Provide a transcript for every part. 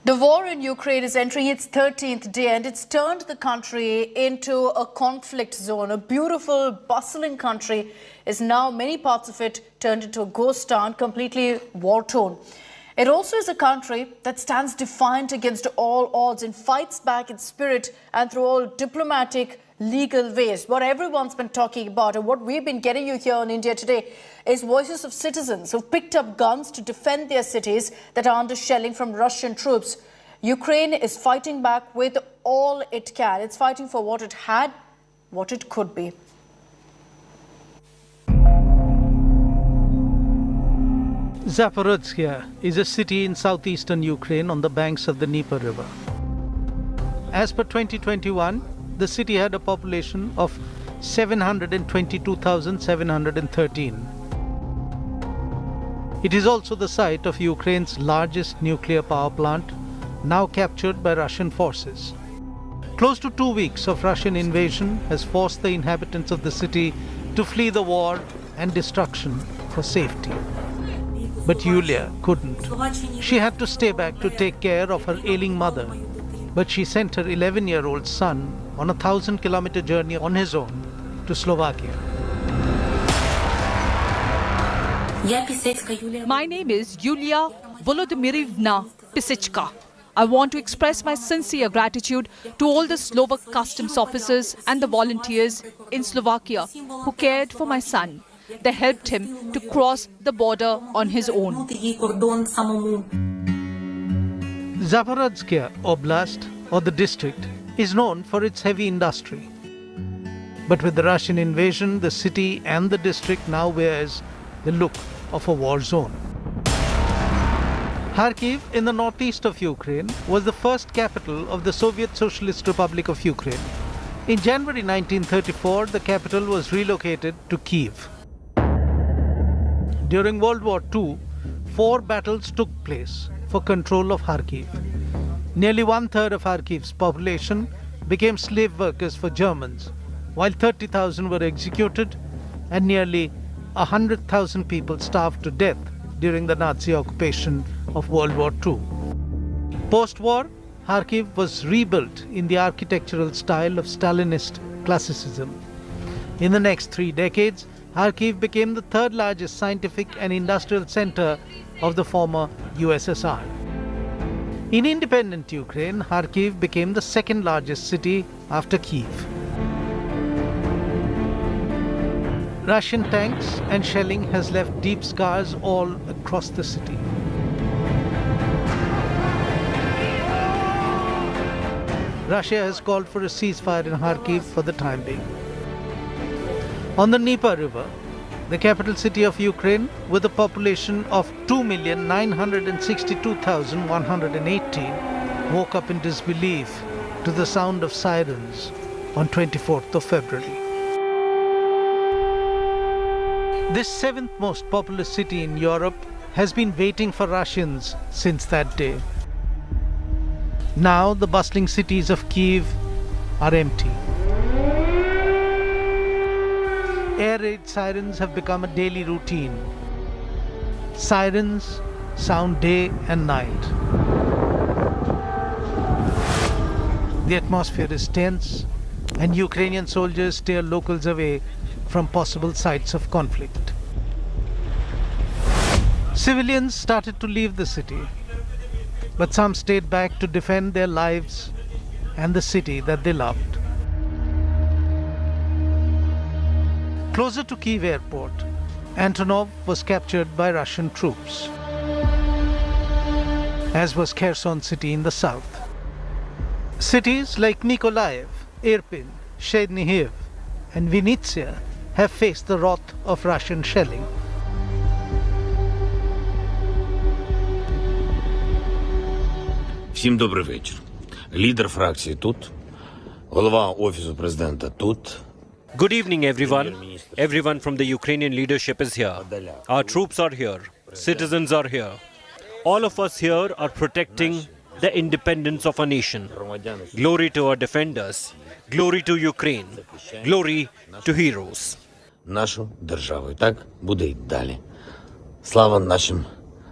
The war in Ukraine is entering its 13th day and it's turned the country into a conflict zone. A beautiful, bustling country is now, many parts of it, turned into a ghost town, completely war-torn. It also is a country that stands defiant against all odds and fights back in spirit and through all diplomatic, legal ways. What everyone's been talking about and what we've been getting you here in India today is voices of citizens who've picked up guns to defend their cities that are under shelling from Russian troops. Ukraine is fighting back with all it can. It's fighting for what it had, what it could be. Zaporizhzhia is a city in southeastern Ukraine on the banks of the Dnieper River. As per 2021, the city had a population of 722,713. It is also the site of Ukraine's largest nuclear power plant, now captured by Russian forces. Close to 2 weeks of Russian invasion has forced the inhabitants of the city to flee the war and destruction for safety. But Yulia couldn't. She had to stay back to take care of her ailing mother. But she sent her 11-year-old son on a 1,000-kilometer journey on his own to Slovakia. My name is Yulia Volodymyrivna Pisechka. I want to express my sincere gratitude to all the Slovak customs officers and the volunteers in Slovakia who cared for my son. They helped him to cross the border on his own. Zaporizhzhia Oblast, or the district, is known for its heavy industry. But with the Russian invasion, the city and the district now wears the look of a war zone. Kharkiv, in the northeast of Ukraine, was the first capital of the Soviet Socialist Republic of Ukraine. In January 1934, the capital was relocated to Kyiv. During World War II, 4 battles took place for control of Kharkiv. Nearly 1/3 of Kharkiv's population became slave workers for Germans, while 30,000 were executed and nearly 100,000 people starved to death during the Nazi occupation of World War II. Post-war, Kharkiv was rebuilt in the architectural style of Stalinist classicism. In the next 3 decades, Kharkiv became the 3rd largest scientific and industrial center of the former USSR. In independent Ukraine, Kharkiv became the 2nd largest city after Kyiv. Russian tanks and shelling has left deep scars all across the city. Russia has called for a ceasefire in Kharkiv for the time being. On the Dnieper River, the capital city of Ukraine, with a population of 2,962,118, woke up in disbelief to the sound of sirens on 24th of February. This 7th most populous city in Europe has been waiting for Russians since that day. Now the bustling cities of Kyiv are empty. Air raid sirens have become a daily routine. Sirens sound day and night. The atmosphere is tense, and Ukrainian soldiers steer locals away from possible sites of conflict. Civilians started to leave the city, but some stayed back to defend their lives and the city that they loved. Closer to Kyiv airport, Antonov was captured by Russian troops, as was Kherson city in the south. Cities like Mykolaiv, Irpin, Chernihiv, and Vinnytsia have faced the wrath of Russian shelling. Всім добрий вечір. Лідер фракції тут, голова Офісу президента тут. Good evening, everyone. Everyone from the Ukrainian leadership is here. Our troops are here. Citizens are here. All of us here are protecting the independence of our nation. Glory to our defenders. Glory to Ukraine. Glory to heroes. Нашу державу. І так буде й далі. Слава нашим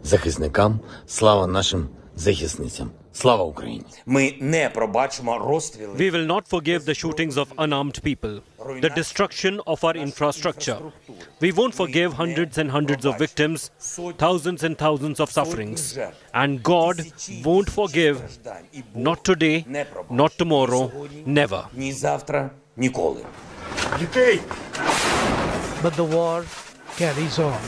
захисникам, слава нашим захисницям. Слава Україні! Ми не пробачимо розстріли. We will not forgive the shootings of unarmed people, the destruction of our infrastructure. We won't forgive hundreds and hundreds of victims, thousands and thousands of sufferings. And God won't forgive, not today, not tomorrow, never. Ні завтра, ніколи. But the war carries on.